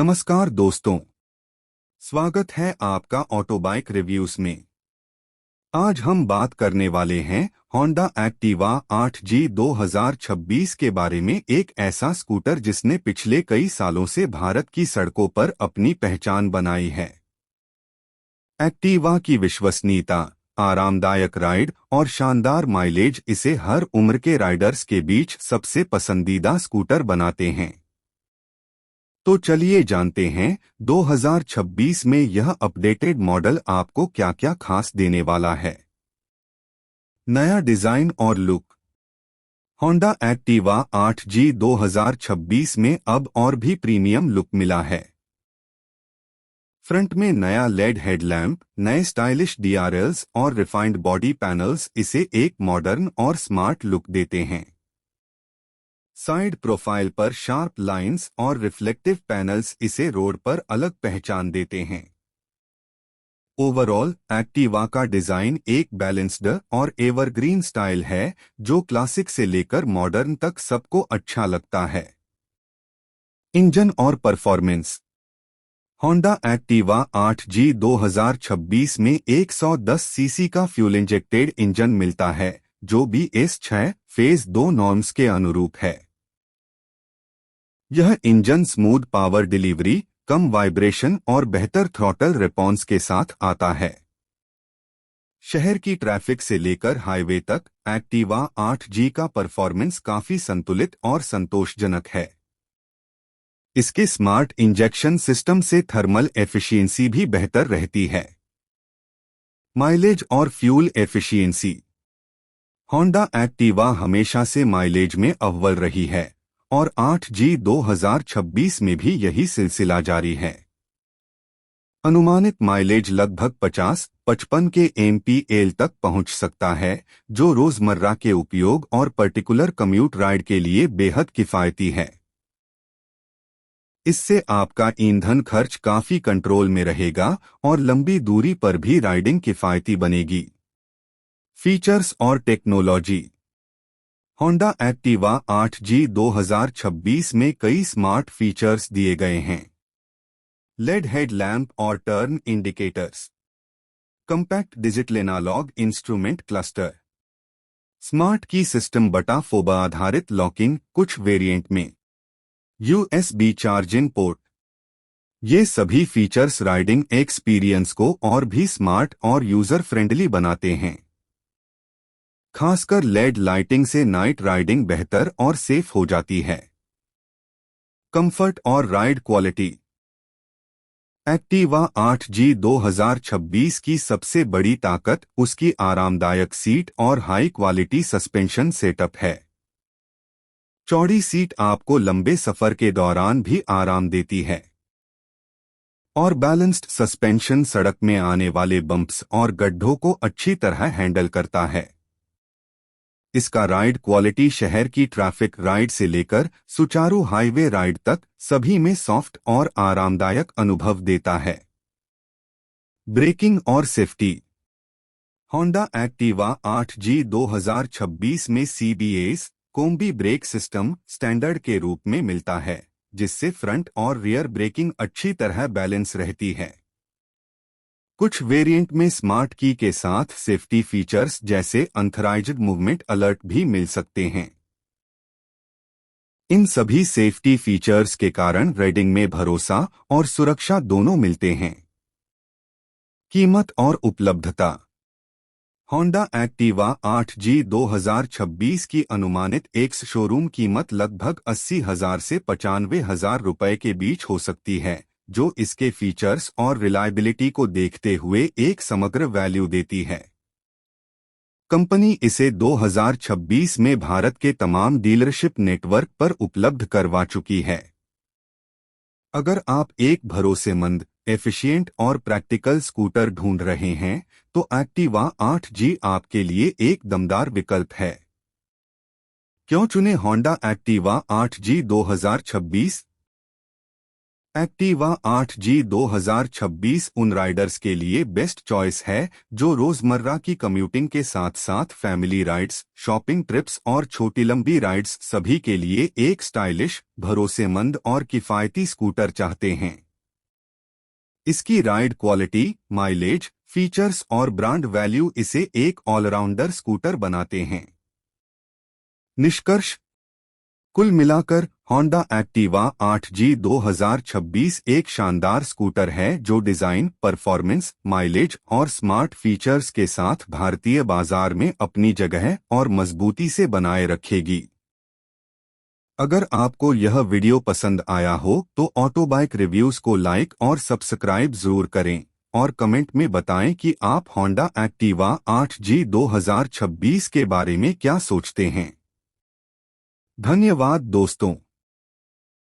नमस्कार दोस्तों, स्वागत है आपका ऑटोबाइक रिव्यूज में। आज हम बात करने वाले हैं होंडा एक्टिवा 8G 2026 के बारे में। एक ऐसा स्कूटर जिसने पिछले कई सालों से भारत की सड़कों पर अपनी पहचान बनाई है। एक्टिवा की विश्वसनीयता, आरामदायक राइड और शानदार माइलेज इसे हर उम्र के राइडर्स के बीच सबसे पसंदीदा स्कूटर बनाते हैं। तो चलिए जानते हैं 2026 में यह अपडेटेड मॉडल आपको क्या-क्या खास देने वाला है। नया डिजाइन और लुक। होंडा एक्टिवा 8G 2026 में अब और भी प्रीमियम लुक मिला है। फ्रंट में नया लेड हेडलैम्प, नए स्टाइलिश डीआरएल्स और रिफाइंड बॉडी पैनल्स इसे एक मॉडर्न और स्मार्ट लुक देते हैं। साइड प्रोफाइल पर शार्प लाइंस और रिफ्लेक्टिव पैनल्स इसे रोड पर अलग पहचान देते हैं। ओवरऑल एक्टिवा का डिजाइन एक बैलेंस्ड और एवरग्रीन स्टाइल है, जो क्लासिक से लेकर मॉडर्न तक सबको अच्छा लगता है। इंजन और परफॉर्मेंस। होंडा एक्टिवा 8G 2026 में 110 सीसी का फ्यूल इंजेक्टेड इंजन मिलता है, जो BS6 फेज 2 नॉर्म्स के अनुरूप है। यह इंजन स्मूथ पावर डिलीवरी, कम वाइब्रेशन और बेहतर थ्रॉटल रिस्पॉन्स के साथ आता है। शहर की ट्रैफिक से लेकर हाईवे तक एक्टिवा 8G का परफॉर्मेंस काफी संतुलित और संतोषजनक है। इसके स्मार्ट इंजेक्शन सिस्टम से थर्मल एफिशिएंसी भी बेहतर रहती है। माइलेज और फ्यूल एफिशिएंसी। होंडा एक्टिवा हमेशा से माइलेज में अव्वल रही है और 8G 2026 में भी यही सिलसिला जारी है। अनुमानित माइलेज लगभग 50-55 के MPL तक पहुंच सकता है, जो रोजमर्रा के उपयोग और पर्टिकुलर कम्यूट राइड के लिए बेहद किफायती है। इससे आपका ईंधन खर्च काफी कंट्रोल में रहेगा और लंबी दूरी पर भी राइडिंग किफायती बनेगी। फीचर्स और टेक्नोलॉजी। होंडा एक्टिवा 8G 2026 में कई स्मार्ट फीचर्स दिए गए हैं। लेड हेडलैम्प और turn indicators, compact digital analog instrument cluster, smart key system, बटा फोबा आधारित लॉकिंग कुछ वेरिएंट में, USB चार्जिंग पोर्ट। ये सभी फीचर्स राइडिंग एक्सपीरियंस को और भी स्मार्ट और यूजर फ्रेंडली बनाते हैं। खासकर लेड लाइटिंग से नाइट राइडिंग बेहतर और सेफ हो जाती है। कंफर्ट और राइड क्वालिटी। एक्टिवा 8G 2026 की सबसे बड़ी ताकत उसकी आरामदायक सीट और हाई क्वालिटी सस्पेंशन सेटअप है। चौड़ी सीट आपको लंबे सफर के दौरान भी आराम देती है और बैलेंस्ड सस्पेंशन सड़क में आने वाले बम्प्स और गड्ढों को अच्छी तरह हैंडल करता है। इसका राइड क्वालिटी शहर की ट्रैफिक राइड से लेकर सुचारू हाईवे राइड तक सभी में सॉफ्ट और आरामदायक अनुभव देता है। ब्रेकिंग और सेफ्टी। होंडा एक्टिवा 8G 2026 में CBS combi brake system standard के रूप में मिलता है, जिससे फ्रंट और रियर ब्रेकिंग अच्छी तरह बैलेंस रहती है। कुछ वेरिएंट में स्मार्ट की के साथ सेफ्टी फीचर्स जैसे अनथराइज्ड मूवमेंट अलर्ट भी मिल सकते हैं। इन सभी सेफ्टी फीचर्स के कारण राइडिंग में भरोसा और सुरक्षा दोनों मिलते हैं। कीमत और उपलब्धता। होंडा एक्टिवा 8G 2026 की अनुमानित एक्स शोरूम कीमत लगभग 80,000 से 95,000 रुपए के बीच हो सकती है, जो इसके फीचर्स और रिलायबिलिटी को देखते हुए एक समग्र वैल्यू देती है। कंपनी इसे 2026 में भारत के तमाम डीलरशिप नेटवर्क पर उपलब्ध करवा चुकी है। अगर आप एक भरोसेमंद, एफिशिएंट और प्रैक्टिकल स्कूटर ढूंढ रहे हैं, तो एक्टिवा 8G आपके लिए एक दमदार विकल्प है। क्यों चुने Honda Activa 8G 2026? Activa 8G 2026 उन राइडर्स के लिए बेस्ट चॉइस है जो रोजमर्रा की कम्यूटिंग के साथ साथ फैमिली राइड्स, शॉपिंग ट्रिप्स और छोटी लंबी राइड्स सभी के लिए एक स्टाइलिश, भरोसेमंद और किफायती स्कूटर चाहते हैं। इसकी राइड क्वालिटी, माइलेज, फीचर्स और ब्रांड वैल्यू इसे एक ऑलराउंडर स्कूटर बनाते हैं। निष्कर्ष: कुल मिलाकर होंडा एक्टिवा 8G 2026 एक शानदार स्कूटर है जो डिजाइन, परफॉर्मेंस, माइलेज और स्मार्ट फीचर्स के साथ भारतीय बाजार में अपनी जगह और मजबूती से बनाए रखेगी। अगर आपको यह वीडियो पसंद आया हो तो ऑटोबाइक रिव्यूज को लाइक और सब्सक्राइब जरूर करें और कमेंट में बताएं कि आप होंडा एक्टिवा 8G 2026 के बारे में क्या सोचते हैं। धन्यवाद दोस्तों।